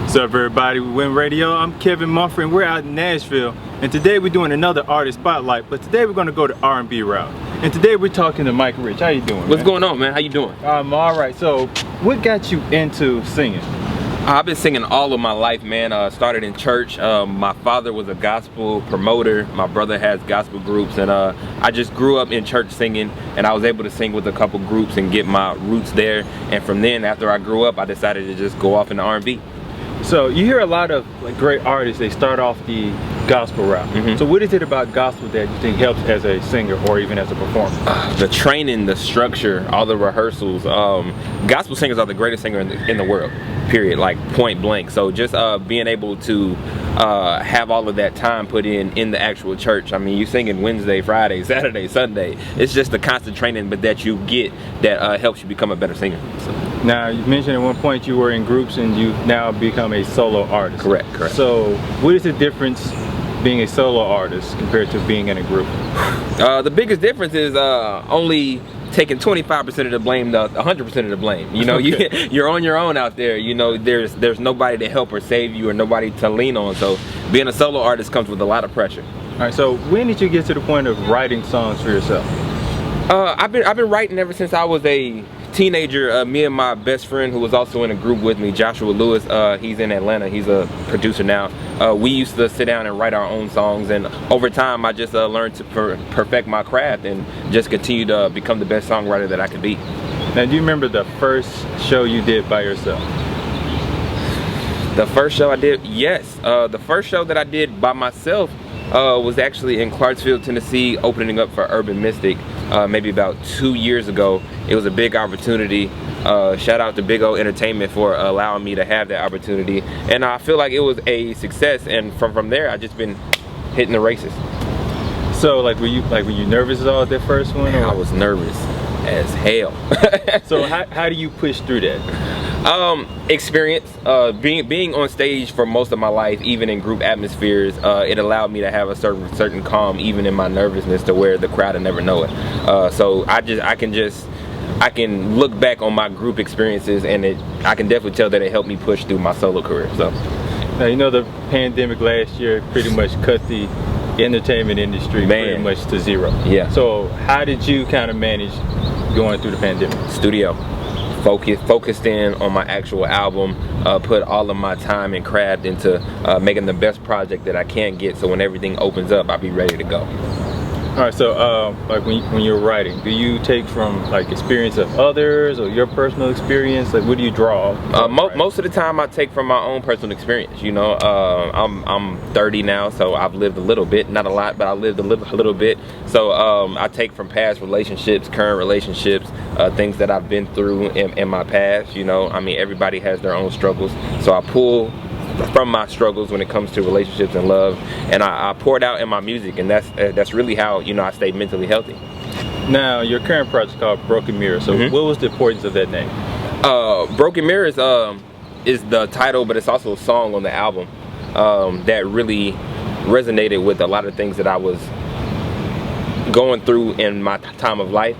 What's up, everybody? We WIAN Radio. I'm Kevin Mumford, and we're out in Nashville. And today we're doing another artist spotlight, but today we're going to go the R&B route. And today we're talking to Mike Rich. How you doing, man? What's going on, man? How you doing? I'm all right. So, what got you into singing? I've been singing all of my life, man. Started in church. My father was a gospel promoter. My brother has gospel groups, and I just grew up in church singing, and I was able to sing with a couple groups and get my roots there. And from then, after I grew up, I decided to just go off into R&B. So you hear a lot of great artists, they start off the gospel route. So what is it about gospel that you think helps as a singer or even as a performer? The training, the structure, all the rehearsals. Gospel singers are the greatest singer in the world, period, like point blank. So just being able to have all of that time put in the actual church. I mean, you singing Wednesday, Friday, Saturday, Sunday. It's just the constant training that you get that helps you become a better singer. So. Now, you mentioned at one point you were in groups and you've now become a solo artist. Correct, correct. So what is the difference being a solo artist compared to being in a group? The biggest difference is only taking 25% of the blame, 100% of the blame. You know, Okay. you're on your own out there. You know, there's nobody to help or save you or nobody to lean on. So being a solo artist comes with a lot of pressure. All right, so when did you get to the point of writing songs for yourself? I've been writing ever since I was a teenager. Me and my best friend, who was also in a group with me, Joshua Lewis, he's in Atlanta, he's a producer now. We used to sit down and write our own songs, and over time I just learned to perfect my craft and just continue to become the best songwriter that I could be. Now, do you remember the first show you did by yourself? The first show I did? Yes. The first show that I did by myself was actually in Clarksville, Tennessee, opening up for Urban Mystic maybe about 2 years ago. It was a big opportunity. Shout out to Big O Entertainment for allowing me to have that opportunity, and I feel like it was a success. And from there, I've just been hitting the races. So, were you nervous at all at that first one? I was nervous as hell. So how do you push through that? Experience. Being on stage for most of my life, even in group atmospheres, it allowed me to have a certain calm, even in my nervousness, to where the crowd would never know it. So I can look back on my group experiences, and I can definitely tell that it helped me push through my solo career. So now, you know, the pandemic last year pretty much cut the entertainment industry pretty much to zero. Yeah. So how did you kind of manage going through the pandemic? Studio. Focused in on my actual album, put all of my time and craft into making the best project that I can get, so when everything opens up, I'll be ready to go. All right, so when you're writing, do you take from experience of others or your personal experience? What do you draw? Most of the time I take from my own personal experience. You know, I'm 30 now, so I've lived a little bit, not a lot, but I lived a little bit. So I take from past relationships, current relationships, things that I've been through in my past. You know, I mean, everybody has their own struggles, so I pull from my struggles when it comes to relationships and love, and I pour it out in my music, and that's really how, you know, I stay mentally healthy. Now, your current project is called Broken Mirrors. So what was the importance of that name? Broken Mirrors is the title, but it's also a song on the album that really resonated with a lot of things that I was going through in my time of life.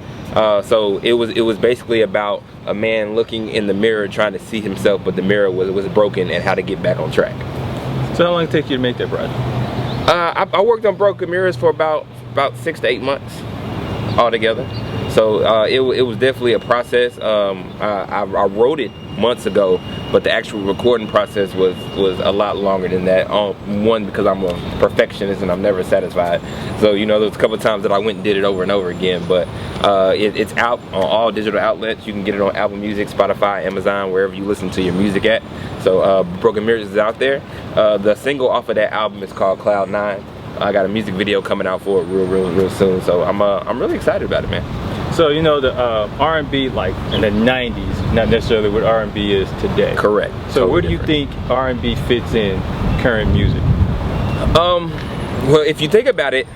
So it was basically about a man looking in the mirror trying to see himself, but the mirror was broken, and how to get back on track. So how long did it take you to make that project? I worked on Broken Mirrors for about 6 to 8 months altogether. So it was definitely a process. I wrote it months ago, but the actual recording process was a lot longer than that. One, because I'm a perfectionist and I'm never satisfied. So, you know, there's a couple of times that I went and did it over and over again. But it's out on all digital outlets. You can get it on Apple Music, Spotify, Amazon, wherever you listen to your music at. So Broken Mirrors is out there. The single off of that album is called Cloud 9. I got a music video coming out for it real soon. So I'm really excited about it, man. So, you know, the R&B in the 90s, not necessarily what R&B is today. Correct. So Totally where do you think R&B fits in current music? Well, if you think about it,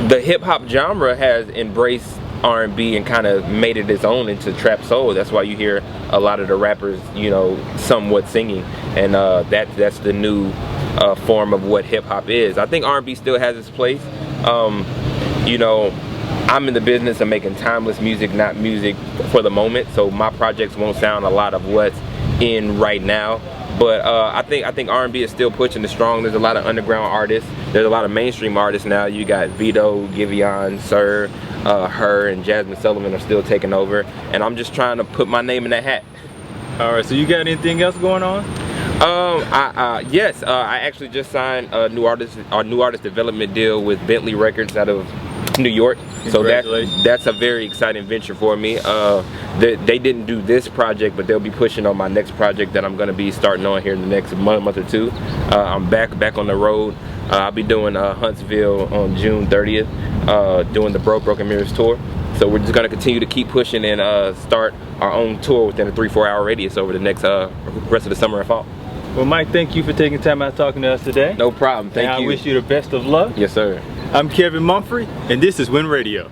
the hip-hop genre has embraced R&B and kind of made it its own into trap soul. That's why you hear a lot of the rappers, you know, somewhat singing, and that's the new form of what hip-hop is. I think R&B still has its place. You know, I'm in the business of making timeless music, not music for the moment, so my projects won't sound a lot of what's in right now, But I think R&B is still pushing the strong. There's a lot of underground artists. There's a lot of mainstream artists now. You got Vito, Giveon, Sir, Her, and Jasmine Sullivan are still taking over. And I'm just trying to put my name in that hat. All right, so you got anything else going on? Yes, I actually just signed a new artist development deal with Bentley Records out of New York. So that's a very exciting venture for me. They didn't do this project, but they'll be pushing on my next project that I'm going to be starting on here in the next month or two. I'm back on the road. I'll be doing Huntsville on June 30th, doing the Broken Mirrors tour. So we're just going to continue to keep pushing and start our own tour within a 3-4 hour radius over the next rest of the summer and fall. Well, Mike, thank you for taking time out talking to us today. No problem. Thank you. I wish you the best of luck. Yes, sir. I'm Kevin Mumphrey, and this is WIAN Radio.